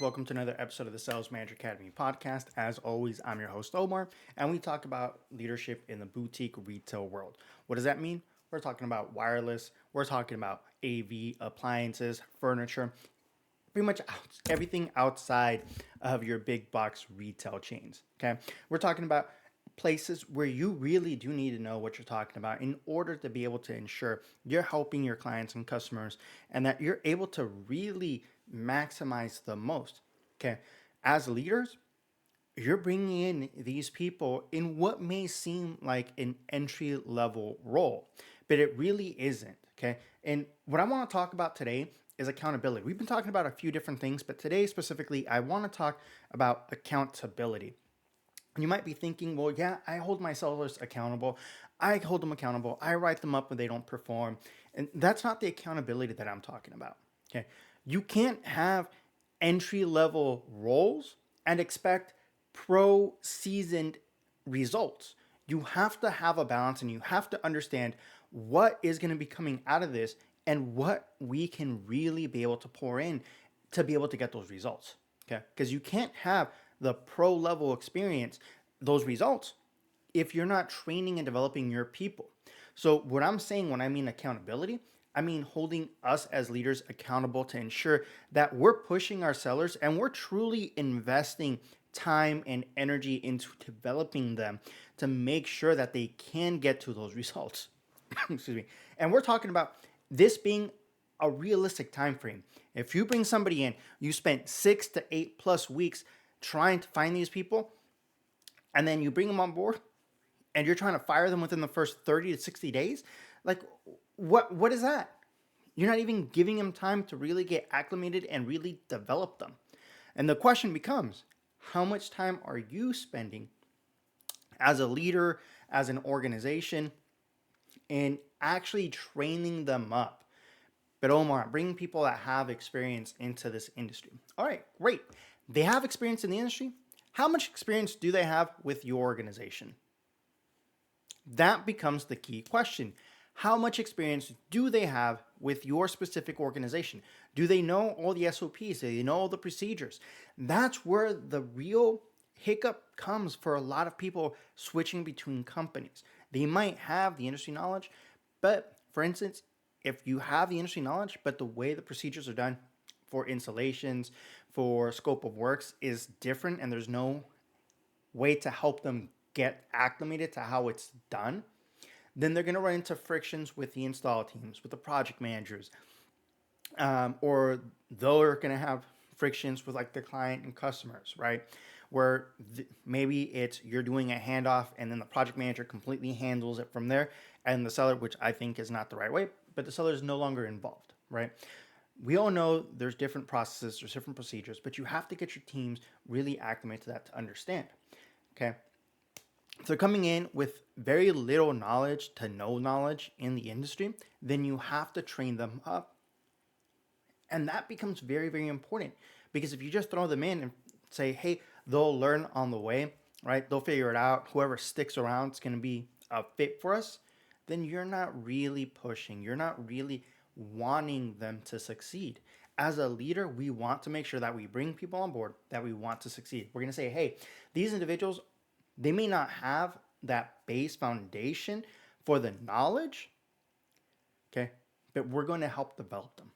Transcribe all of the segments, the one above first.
Welcome to another episode of the Sales Manager Academy podcast. As always, I'm your host, Omar, and we talk about leadership in the boutique retail world. What does that mean? We're talking about wireless, we're talking about AV, appliances, furniture, pretty much everything outside of your big box retail chains. Okay. We're talking about places where you really do need to know what you're talking about in order to be able to ensure you're helping your clients and customers and that you're able to really maximize the most. Okay. As leaders, you're bringing in these people in what may seem like an entry level role, but it really isn't. Okay. And what I want to talk about today is accountability. We've been talking about a few different things, but today specifically, I want to talk about accountability. And you might be thinking, well, yeah, I hold my sellers accountable. I hold them accountable. I write them up when they don't perform. And that's not the accountability that I'm talking about. Okay. You can't have entry level roles and expect pro seasoned results. You have to have a balance and you have to understand what is going to be coming out of this and what we can really be able to pour in to be able to get those results. Okay. Because you can't have the pro level experience, those results, if you're not training and developing your people. So, what I'm saying when I mean accountability, I mean holding us as leaders accountable to ensure that we're pushing our sellers and we're truly investing time and energy into developing them to make sure that they can get to those results. Excuse me. And we're talking about this being a realistic time frame. If you bring somebody in, you spent 6 to 8 plus weeks trying to find these people, and then you bring them on board and you're trying to fire them within the first 30 to 60 days, like what is that? You're not even giving them time to really get acclimated and really develop them. And the question becomes, how much time are you spending as a leader, as an organization, in actually training them up? But Omar, bringing people that have experience into this industry. All right, great. They have experience in the industry. How much experience do they have with your organization? That becomes the key question. How much experience do they have with your specific organization? Do they know all the SOPs? Do they know all the procedures? That's where the real hiccup comes for a lot of people switching between companies. They might have the industry knowledge, but for instance, if you have the industry knowledge, but the way the procedures are done for installations, for scope of works is different, and there's no way to help them get acclimated to how it's done, then they're going to run into frictions with the install teams, with the project managers, or they're going to have frictions with like the client and customers, right? Where maybe it's you're doing a handoff and then the project manager completely handles it from there, and the seller, which I think is not the right way, but the seller is no longer involved, right? We all know there's different processes, there's different procedures, but you have to get your teams really acclimated to that to understand. Okay. If they're coming in with very little knowledge to no knowledge in the industry, then you have to train them up. And that becomes very, very important because if you just throw them in and say, hey, they'll learn on the way, right? They'll figure it out. Whoever sticks around is going to be a fit for us. Then you're not really pushing. You're not really wanting them to succeed. As a leader, we want to make sure that we bring people on board that we want to succeed. We're going to say, hey, these individuals, they may not have that base foundation for the knowledge, okay, but we're going to help develop them.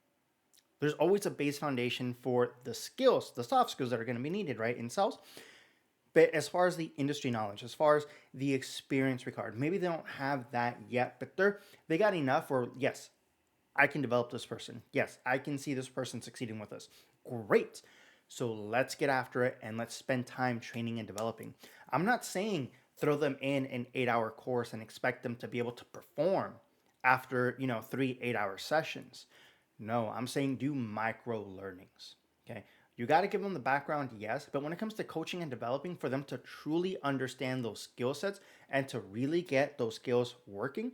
There's always a base foundation for the skills, the soft skills that are going to be needed, right, in sales. But as far as the industry knowledge, as far as the experience required, maybe they don't have that yet, but they got enough where, yes, I can develop this person. Yes, I can see this person succeeding with us. Great. So let's get after it and let's spend time training and developing. I'm not saying throw them in an 8-hour course and expect them to be able to perform after, 3 8-hour sessions. No, I'm saying do micro learnings. Okay. You got to give them the background, yes, but when it comes to coaching and developing, for them to truly understand those skill sets and to really get those skills working,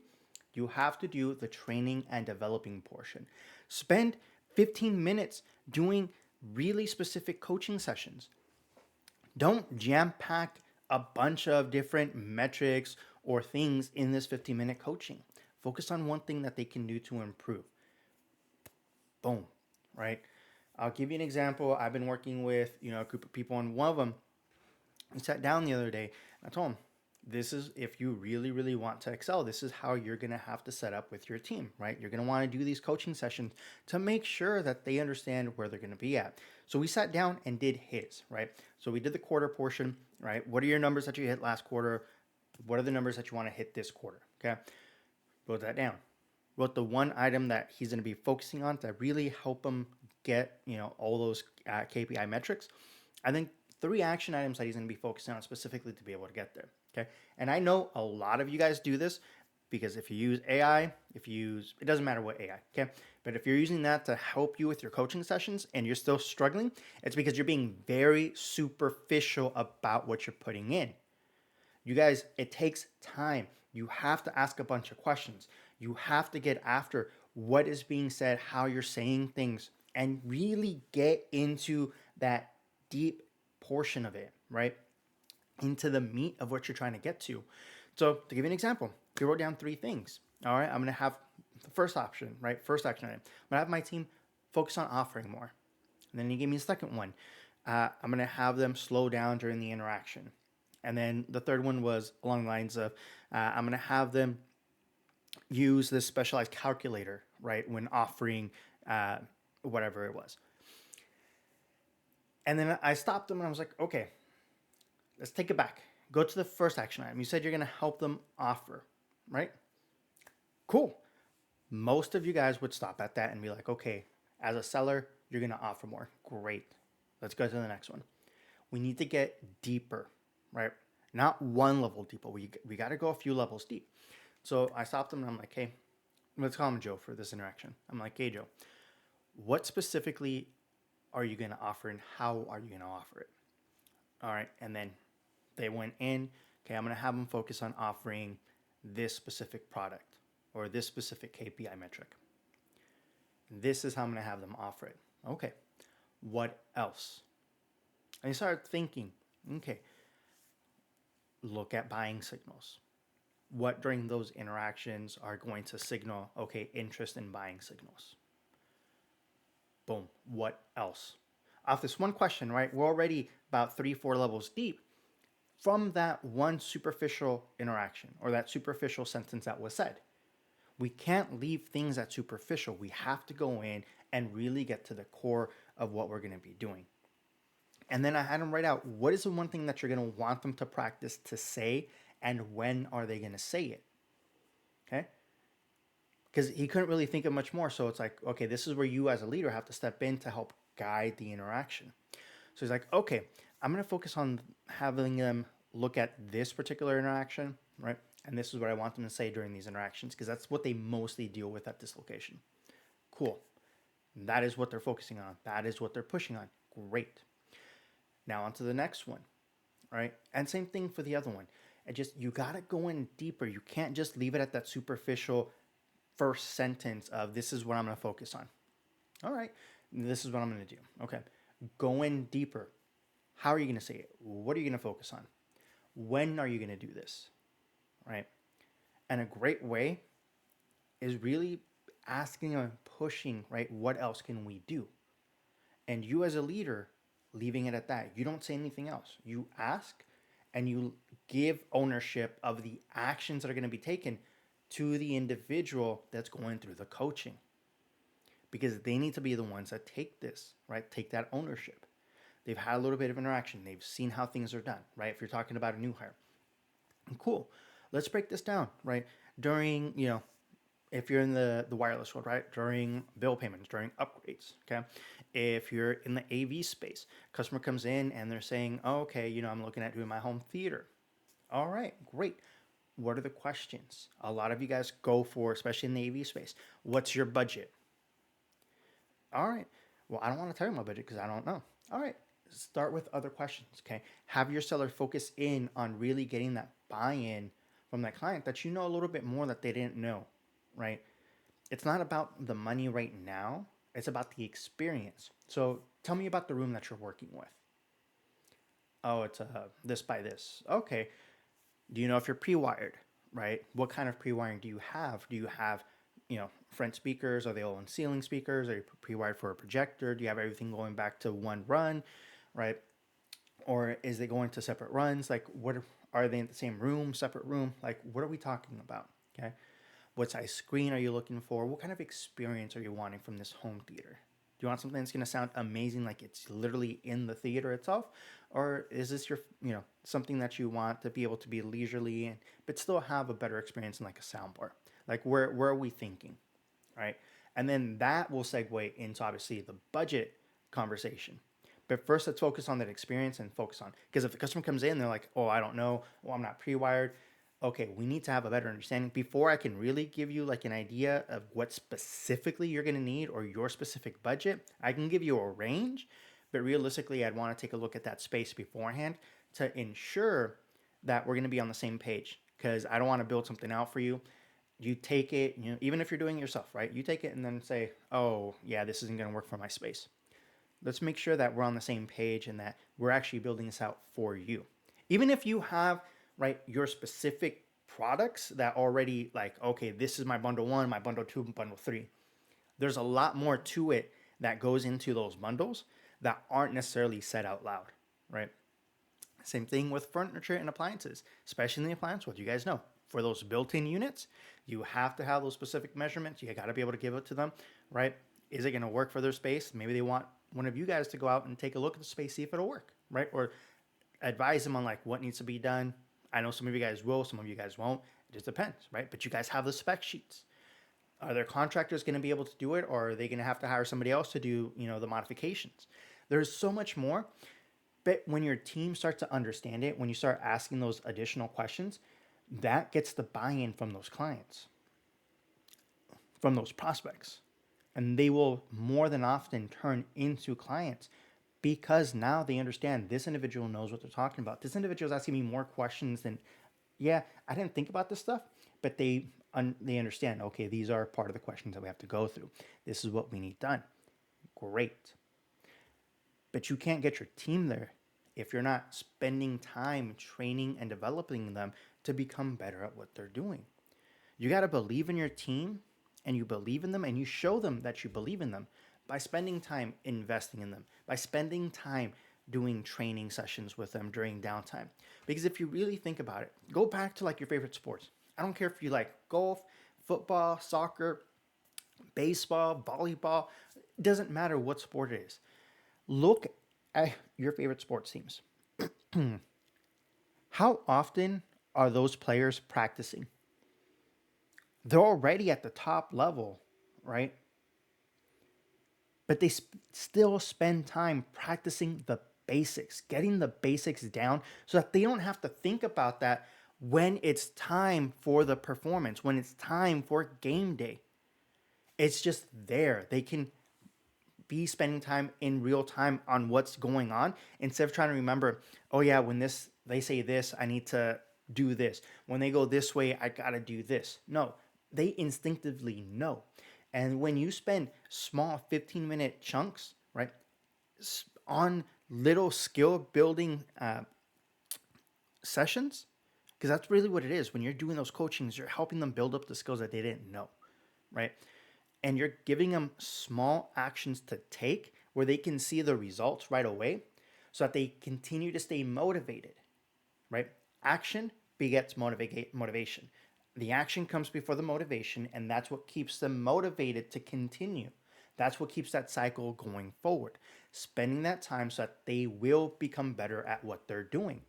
you have to do the training and developing portion. Spend 15 minutes doing really specific coaching sessions. Don't jam pack a bunch of different metrics or things in this 15-minute coaching. Focus on one thing that they can do to improve. Boom, right? I'll give you an example. I've been working with, a group of people, and one of them, we sat down the other day, and I told him, this is, if you really, really want to excel, this is how you're going to have to set up with your team, right? You're going to want to do these coaching sessions to make sure that they understand where they're going to be at. So we sat down and did his, right? So we did the quarter portion, right? What are your numbers that you hit last quarter? What are the numbers that you want to hit this quarter? Okay. Wrote that down. Wrote the one item that he's going to be focusing on to really help him get, all those KPI metrics. And then 3 action items that he's going to be focusing on specifically to be able to get there. Okay. And I know a lot of you guys do this because if you use AI, it doesn't matter what AI, okay? But if you're using that to help you with your coaching sessions and you're still struggling, it's because you're being very superficial about what you're putting in. You guys, it takes time. You have to ask a bunch of questions. You have to get after what is being said, how you're saying things, and really get into that deep portion of it, right? Into the meat of what you're trying to get to. So, to give you an example, you wrote down 3 things. All right, I'm going to have the first option, right? First action item. I'm going to have my team focus on offering more. And then you gave me the second one. I'm going to have them slow down during the interaction. And then the third one was along the lines of I'm going to have them use this specialized calculator, right, when offering whatever it was. And then I stopped them and I was like, okay, let's take it back. Go to the first action item. You said you're going to help them offer, right? Cool. Most of you guys would stop at that and be like, okay, as a seller, you're going to offer more. Great. Let's go to the next one. We need to get deeper, right? Not one level deeper. We got to go a few levels deep. So I stopped him and I'm like, hey, let's call him Joe for this interaction. I'm like, hey, Joe, what specifically are you going to offer and how are you going to offer it? All right. And then they went in. Okay, I'm going to have them focus on offering this specific product or this specific KPI metric. This is how I'm going to have them offer it. Okay. What else? And you start thinking, okay, look at buying signals. What during those interactions are going to signal, okay, interest in buying signals? Boom. What else? Off this one question, right? We're already about 3-4 levels deep from that one superficial interaction or that superficial sentence that was said. We can't leave things at superficial. We have to go in and really get to the core of what we're going to be doing. And then I had them write out what is the one thing that you're going to want them to practice to say and when are they going to say it? Okay? Because he couldn't really think of much more. So it's like, okay, this is where you as a leader have to step in to help guide the interaction. So he's like, okay, I'm going to focus on having them look at this particular interaction, right? And this is what I want them to say during these interactions because that's what they mostly deal with at this location. Cool. That is what they're focusing on. That is what they're pushing on. Great. Now on to the next one, right? And same thing for the other one. And just, you got to go in deeper. You can't just leave it at that superficial first sentence of this is what I'm going to focus on. All right. This is what I'm going to do. Okay. Go in deeper. How are you going to say it? What are you going to focus on? When are you going to do this? Right? And a great way is really asking and pushing, right? What else can we do? And you as a leader, leaving it at that. You don't say anything else. You ask and you give ownership of the actions that are going to be taken to the individual that's going through the coaching. Because they need to be the ones that take this, right? Take that ownership. They've had a little bit of interaction. They've seen how things are done, right? If you're talking about a new hire. Cool. Let's break this down, right? During, if you're in the wireless world, right? During bill payments, during upgrades, okay? If you're in the AV space, customer comes in and they're saying, oh, okay, I'm looking at doing my home theater. All right, great. What are the questions? A lot of you guys go for, especially in the AV space, what's your budget? All right. Well, I don't want to tell you my budget because I don't know. All right. Start with other questions, okay? Have your seller focus in on really getting that buy-in from that client that you know a little bit more that they didn't know, right? It's not about the money right now. It's about the experience. So tell me about the room that you're working with. Oh, it's this by this. Okay. Do you know if you're pre-wired, right? What kind of pre-wiring do you have? Do you have, front speakers? Are they all on ceiling speakers? Are you pre-wired for a projector? Do you have everything going back to one run, right? Or is it going to separate runs? Like, are they in the same room, separate room? Like, what are we talking about? Okay. What size screen are you looking for? What kind of experience are you wanting from this home theater? Do you want something that's going to sound amazing, like it's literally in the theater itself? Or is this something that you want to be able to be leisurely and, but still have a better experience in like a soundbar? Like, where are we thinking? Right. And then that will segue into obviously the budget conversation. But first, let's focus on that experience and focus on, because if the customer comes in, they're like, oh, I don't know. Well, I'm not pre wired. Okay, we need to have a better understanding before I can really give you like an idea of what specifically you're going to need or your specific budget. I can give you a range, but realistically, I'd want to take a look at that space beforehand to ensure that we're going to be on the same page, because I don't want to build something out for you. You take it, even if you're doing it yourself, right? You take it and then say, oh, yeah, this isn't going to work for my space. Let's make sure that we're on the same page and that we're actually building this out for you. Even if you have, right, your specific products that already, like, okay, this is my bundle one, my bundle two, bundle three. There's a lot more to it that goes into those bundles that aren't necessarily said out loud, right? Same thing with furniture and appliances, especially in the appliance world. You guys know, for those built-in units, you have to have those specific measurements. You got to be able to give it to them, right? Is it going to work for their space? Maybe they want one of you guys to go out and take a look at the space, see if it'll work, right? Or advise them on like what needs to be done. I know some of you guys will, some of you guys won't. It just depends, right? But you guys have the spec sheets. Are their contractors going to be able to do it, or are they going to have to hire somebody else to do, the modifications? There's so much more. But when your team starts to understand it, when you start asking those additional questions, that gets the buy-in from those clients, from those prospects. And they will more than often turn into clients because now they understand this individual knows what they're talking about. This individual is asking me more questions than, yeah, I didn't think about this stuff, but they understand, okay, these are part of the questions that we have to go through. This is what we need done. Great. But you can't get your team there if you're not spending time training and developing them to become better at what they're doing. You got to believe in your team, and you believe in them, and you show them that you believe in them by spending time investing in them, by spending time doing training sessions with them during downtime. Because if you really think about it, go back to like your favorite sports. I don't care if you like golf, football, soccer, baseball, volleyball, it doesn't matter what sport it is. Look at your favorite sports teams. How often are those players practicing? They're already at the top level, right? But they still spend time practicing the basics, getting the basics down so that they don't have to think about that when it's time for the performance, when it's time for game day. It's just there. They can be spending time in real time on what's going on instead of trying to remember, oh yeah, when they say this, I need to do this. When they go this way, I got to do this. No, they instinctively know. And when you spend small 15-minute chunks, right, on little skill building sessions, because that's really what it is. When you're doing those coachings, you're helping them build up the skills that they didn't know, right? And you're giving them small actions to take where they can see the results right away so that they continue to stay motivated, right? Action begets motivation. The action comes before the motivation, and that's what keeps them motivated to continue. That's what keeps that cycle going forward. Spending that time so that they will become better at what they're doing.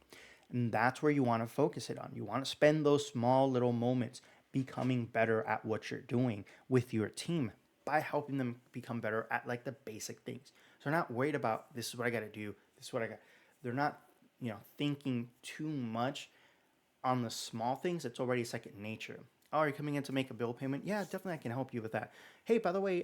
And that's where you want to focus it on. You want to spend those small little moments becoming better at what you're doing with your team by helping them become better at like the basic things. So they're not worried about this is what I got to do. This is what I got. They're not, thinking too much on the small things. It's already second nature. Oh, are you coming in to make a bill payment? Yeah, definitely I can help you with that. Hey, by the way,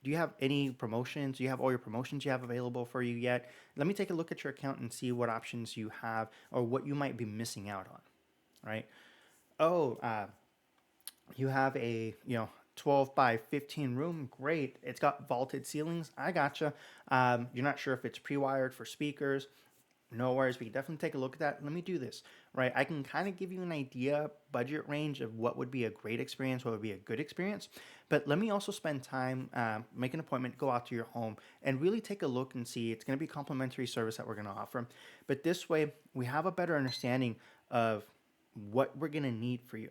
do you have any promotions? Do you have all your promotions you have available for you yet? Let me take a look at your account and see what options you have or what you might be missing out on, right? Oh, you have a 12 by 15 room. Great. It's got vaulted ceilings. I gotcha. You're not sure if it's pre-wired for speakers. No worries. We can definitely take a look at that. Let me do this, right? I can kind of give you an idea, budget range of what would be a great experience, what would be a good experience. But let me also spend time, make an appointment, go out to your home, and really take a look and see. It's going to be complimentary service that we're going to offer. But this way, we have a better understanding of what we're going to need for you,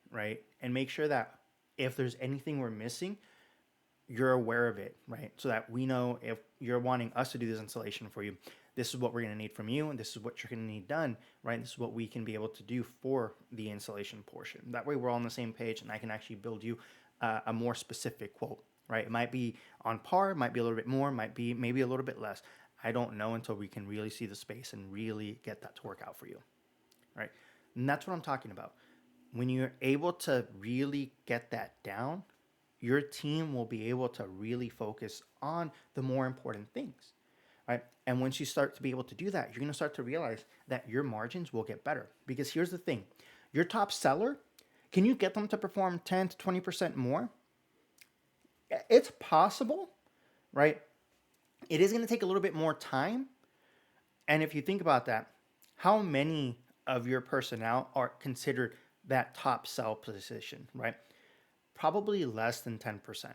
right? And make sure that if there's anything we're missing, you're aware of it, right? So that we know if you're wanting us to do this installation for you, this is what we're going to need from you, and this is what you're going to need done, right? This is what we can be able to do for the installation portion. That way, we're all on the same page, and I can actually build you a more specific quote, right? It might be on par, might be a little bit more, might be maybe a little bit less. I don't know until we can really see the space and really get that to work out for you, right? And that's what I'm talking about. When you're able to really get that down, your team will be able to really focus on the more important things, right? And once you start to be able to do that, you're going to start to realize that your margins will get better. Because here's the thing, your top seller, can you get them to perform 10 to 20% more? It's possible, right? It is going to take a little bit more time. And if you think about that, how many of your personnel are considered that top sell position, right? Probably less than 10%.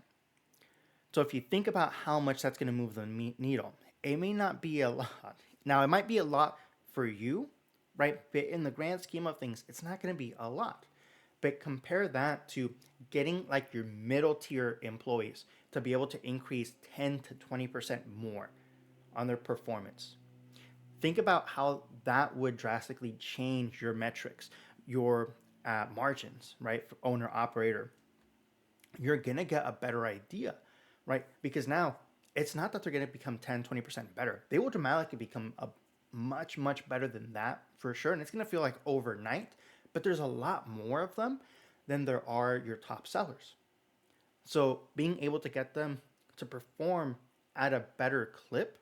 So if you think about how much that's going to move the needle, it may not be a lot. Now, it might be a lot for you, right? But in the grand scheme of things, it's not going to be a lot. But compare that to getting like your middle tier employees to be able to increase 10 to 20% more on their performance. Think about how that would drastically change your metrics, your margins, right? For owner operator, you're going to get a better idea, right? Because now it's not that they're going to become 10, 20% better. They will dramatically become a much, much better than that for sure. And it's going to feel like overnight, but there's a lot more of them than there are your top sellers. So being able to get them to perform at a better clip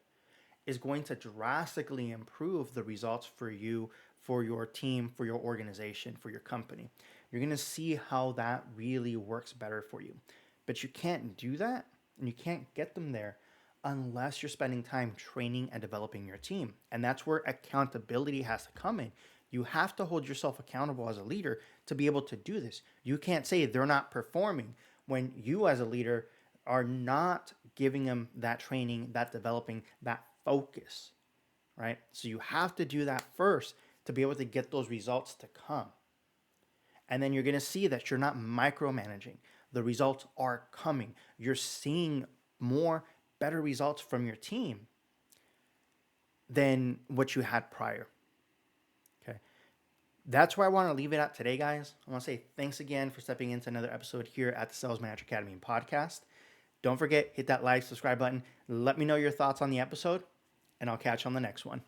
is going to drastically improve the results for you, for your team, for your organization, for your company. You're going to see how that really works better for you. But you can't do that and you can't get them there unless you're spending time training and developing your team. And that's where accountability has to come in. You have to hold yourself accountable as a leader to be able to do this. You can't say they're not performing when you, as a leader, are not giving them that training, that developing, that focus, right? So you have to do that first to be able to get those results to come. And then you're going to see that you're not micromanaging. The results are coming. You're seeing more better results from your team than what you had prior. Okay. That's where I want to leave it at today, guys. I want to say thanks again for stepping into another episode here at the Sales Manager Academy podcast. Don't forget, hit that like, subscribe button. Let me know your thoughts on the episode, and I'll catch you on the next one.